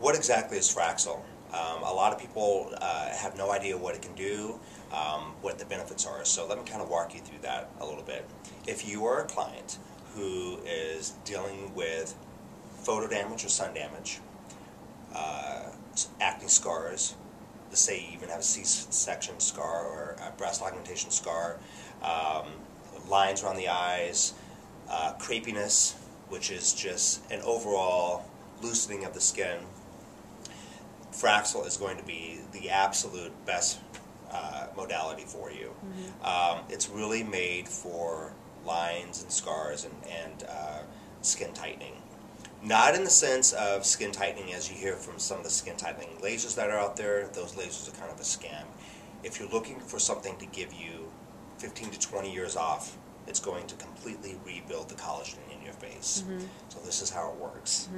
what exactly is Fraxel? A lot of people have no idea what it can do, what the benefits are. So let me kind of walk you through that a little bit. If you are a client who is dealing with photo damage or sun damage, acne scars, let's say you even have a C-section scar or a breast augmentation scar, lines around the eyes, crepiness, which is just an overall loosening of the skin, Fraxel is going to be the absolute best modality for you. It's really made for lines and scars and skin tightening. Not in the sense of skin tightening as you hear from some of the skin tightening lasers that are out there. Those lasers are kind of a scam. If you're looking for something to give you 15 to 20 years off, it's going to completely rebuild the collagen in your face. So this is how it works.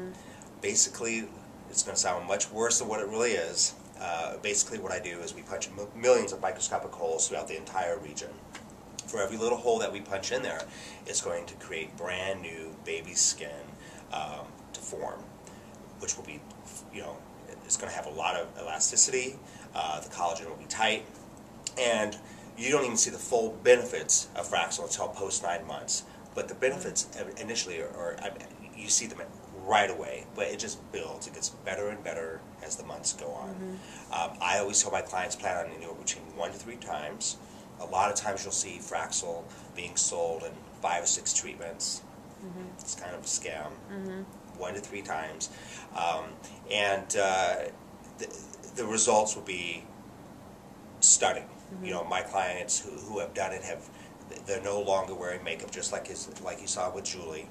Basically, it's going to sound much worse than what it really is. Basically what I do is we punch millions of microscopic holes throughout the entire region. For every little hole that we punch in there, it's going to create brand new baby skin to form, which will be, it's going to have a lot of elasticity, the collagen will be tight, and you don't even see the full benefits of Fraxel until post 9 months. But the benefits initially you see them right away, but it just builds. It gets better and better as the months go on. I always tell my clients plan on anywhere between 1 to 3 times. A lot of times you'll see Fraxel being sold in 5 or 6 treatments. It's kind of a scam. 1 to 3 times, and the results will be stunning. My clients who have done it they're no longer wearing makeup, just like you saw with Julie,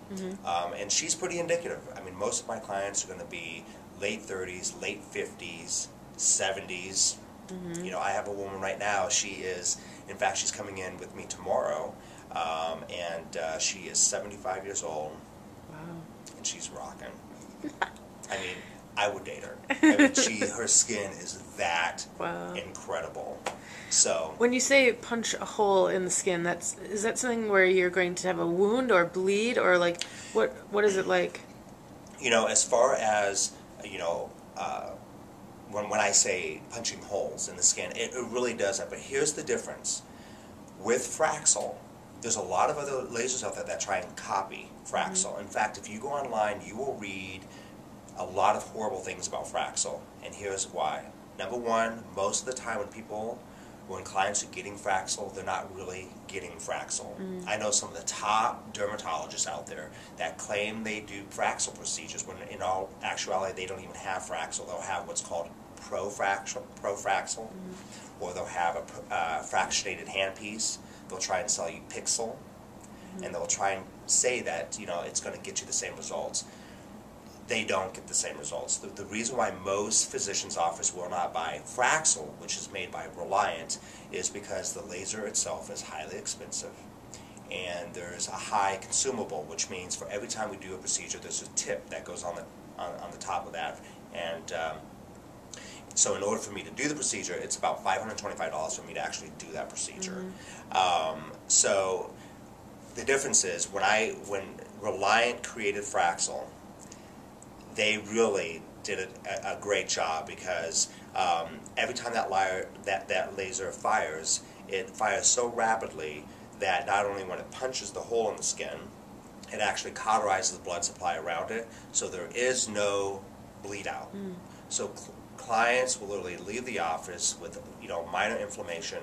and she's pretty indicative. I mean, most of my clients are going to be late 30s, late 50s, 70s. I have a woman right now. In fact, she's coming in with me tomorrow, and she is 75 years old. Wow. And she's rocking. I mean, I would date her. I mean, her skin is that incredible. So when you say punch a hole in the skin, is that something where you're going to have a wound or bleed, or like what is it like? As far as when I say punching holes in the skin, it really does that. But here's the difference with Fraxel. There's a lot of other lasers out there that try and copy Fraxel. In fact, if you go online, you will read a lot of horrible things about Fraxel, and here's why. Number one, most of the time when clients are getting Fraxel, they're not really getting Fraxel. I know some of the top dermatologists out there that claim they do Fraxel procedures when in all actuality they don't even have Fraxel. They'll have what's called Fraxel, or they'll have a fractionated handpiece. They'll try and sell you Pixel, and they'll try and say that it's going to get you the same results. They don't get the same results. The reason why most physicians' office will not buy Fraxel, which is made by Reliant, is because the laser itself is highly expensive, and there's a high consumable, which means for every time we do a procedure, there's a tip that goes on the top of that, and so in order for me to do the procedure, it's about $525 for me to actually do that procedure. So the difference is when Reliant created Fraxel, they really did a great job, because every time that laser fires, it fires so rapidly that not only when it punches the hole in the skin, it actually cauterizes the blood supply around it, so there is no bleed out. So clients will literally leave the office with minor inflammation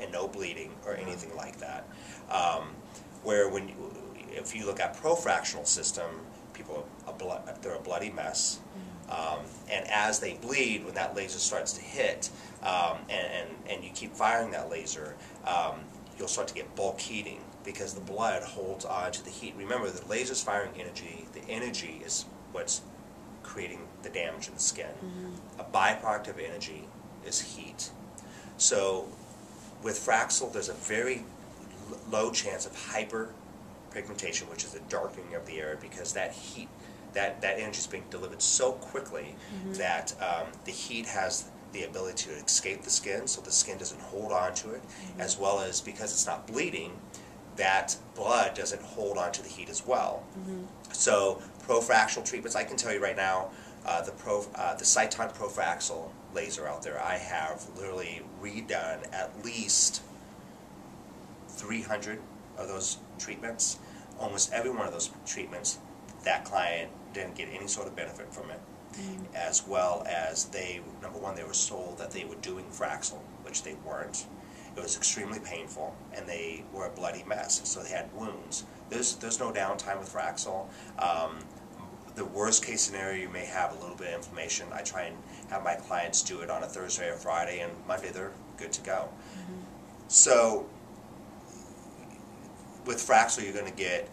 and no bleeding or anything like that. Where if you look at pro-fractional system, people they're a bloody mess, and as they bleed, when that laser starts to hit, and you keep firing that laser, you'll start to get bulk heating, because the blood holds on to the heat. Remember, the laser's firing energy. The energy is what's creating the damage in the skin. A byproduct of energy is heat. So with Fraxel, there's a very low chance of hyperpigmentation, which is the darkening of the area, because that heat, that energy is being delivered so quickly that the heat has the ability to escape the skin, so the skin doesn't hold on to it, as well as because it's not bleeding, that blood doesn't hold on to the heat as well. So pro-fractional treatments, I can tell you right now, the Cyton Fraxel laser out there, I have literally redone at least 300 of those treatments. Almost every one of those treatments, that client didn't get any sort of benefit from it. As well as number one, they were told that they were doing Fraxel, which they weren't. It was extremely painful, and they were a bloody mess, so they had wounds. There's no downtime with Fraxel. The worst case scenario, you may have a little bit of inflammation. I try and have my clients do it on a Thursday or Friday, and Monday they're good to go. So with Fraxel, you're going to get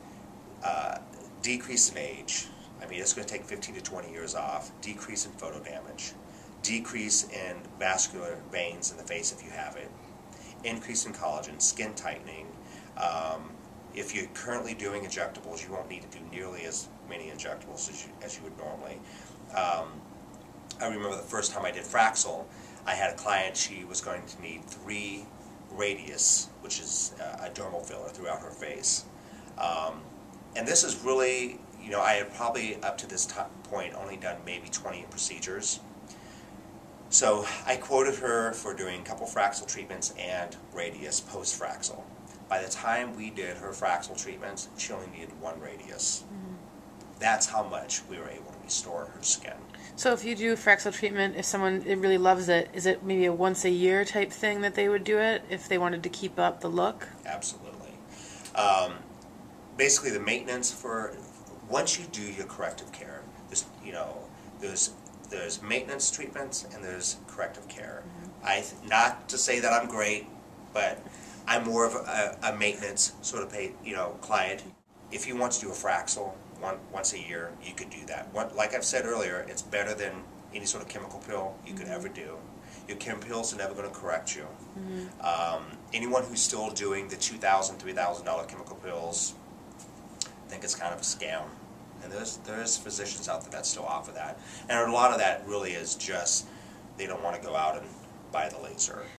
decrease in age. I mean, it's going to take 15 to 20 years off. Decrease in photo damage. Decrease in vascular veins in the face if you have it. Increase in collagen, skin tightening. If you're currently doing injectables, you won't need to do nearly as many injectables as you would normally. I remember the first time I did Fraxel, I had a client, she was going to need 3 radius, which is a dermal filler throughout her face. And this is really, you know, I had probably up to this point only done maybe 20 procedures. So I quoted her for doing a couple Fraxel treatments and radius post-Fraxel. By the time we did her Fraxel treatments, she only needed 1 radius. That's how much we were able to restore her skin. So if you do Fraxel treatment, if someone really loves it, is it maybe a once a year type thing that they would do it if they wanted to keep up the look? Absolutely. Basically, the maintenance for once you do your corrective care, there's maintenance treatments and there's corrective care. Not to say that I'm great, but I'm more of a maintenance sort of client. If you want to do a Fraxel once a year, you could do that. Like I've said earlier, it's better than any sort of chemical pill you could ever do. Your chem pills are never going to correct you. Anyone who's still doing the $2,000, $3,000 chemical pills, I think it's kind of a scam. And there's physicians out there that still offer that. And a lot of that really is just they don't want to go out and buy the laser.